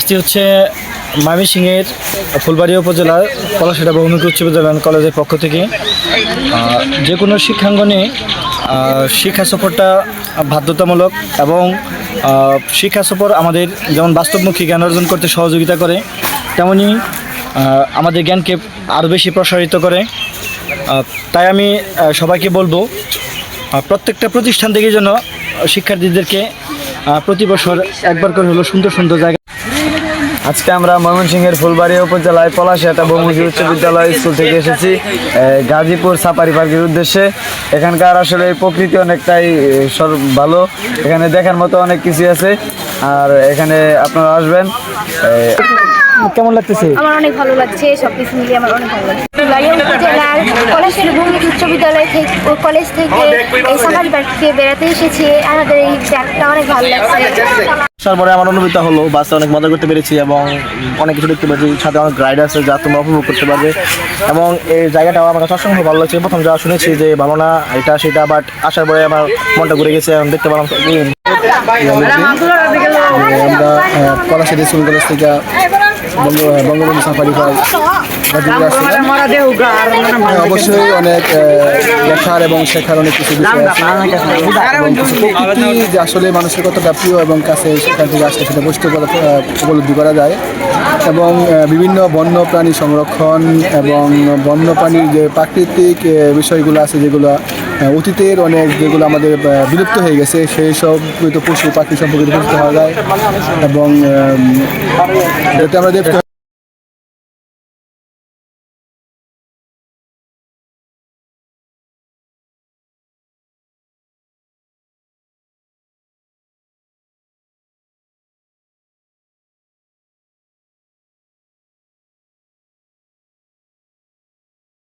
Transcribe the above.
আসছি হচ্ছে ময়মনসিংহের ফুলবাড়িয়া উপজেলার পলাশিটা বহুমুখী উচ্চ বিদ্যালয় কলেজের পক্ষ থেকে যে কোনো শিক্ষাঙ্গনে শিক্ষা সফরটা বাধ্যতামূলক এবং শিক্ষা সফর আমাদের যেমন বাস্তবমুখী জ্ঞান অর্জন করতে সহযোগিতা করে, তেমনি আমাদের জ্ঞানকে আরও বেশি প্রসারিত করে। তাই আমি সবাইকে বলবো প্রত্যেকটা প্রতিষ্ঠান থেকে যেন শিক্ষার্থীদেরকে প্রতি বছর একবার করে হলো সুন্দর সুন্দর জায়গা। আজকে আমরা ময়মনসিংহের ফুলবাড়িয়া উপজেলায় পলাশিয়াটা বহুমুখী উচ্চ বিদ্যালয় স্কুল থেকে এসেছি গাজীপুর সাফারি পার্কের উদ্দেশ্যে। এখানকার আসলে প্রকৃতি অনেকটাই ভালো, এখানে দেখার মতো অনেক কিছু আছে, আর এখানে আপনারা আসবেন। কেমন লাগতেছে? আমার অনেক ভালো লাগছে, সবকিছু মিলিয়ে আমার অনেক ভালো লাগছে। ফুলবাড়িয়া উপজেলার পলাশিয়া বহুমুখী উচ্চ বিদ্যালয় থেকে কলেজ থেকে এই সাফারি পার্কে বেড়াতে এসেছি। আমাদের এই ব্যাগটা অনেক ভালো লাগছে। আসার পরে আমার অনুভূতি হলো বাসে অনেক মজা করতে পেরেছি এবং অনেক কিছু দেখতে পেরেছি, সাথে অনেক রাইড আছে যা তোমরা উপভোগ করতে পারবে। এবং এই জায়গাটাও আমার কাছে অসংখ্য ভালো লাগছে। প্রথম যা শুনেছি যে ভালো না এটা সেটা, বাট আসার পরে আমার মনটা ঘুরে গেছে এবং দেখতে পেলাম। আমরা পলাশিয়া স্কুল কলেজ থেকে বঙ্গবন্ধু সাফারি পার্ক অবশ্যই অনেক দেখার এবং শেখার অনেক কিছু বিষয় আছে এবং কিছু প্রকৃতি যে আসলে মানুষের কতটা প্রিয় এবং কাছে সেখান থেকে আসলে সেটা বস্তু উপলব্ধি করা যায়। এবং বিভিন্ন বন্য প্রাণী সংরক্ষণ এবং বন্য প্রাণীর যে প্রাকৃতিক বিষয়গুলো আছে যেগুলো অতীতের অনেক যেগুলো আমাদের বিলুপ্ত হয়ে গেছে সেই সব পশু পাখি সম্পর্কে বুঝতে পারা যায়। এবং যাতে আমরা দেখতে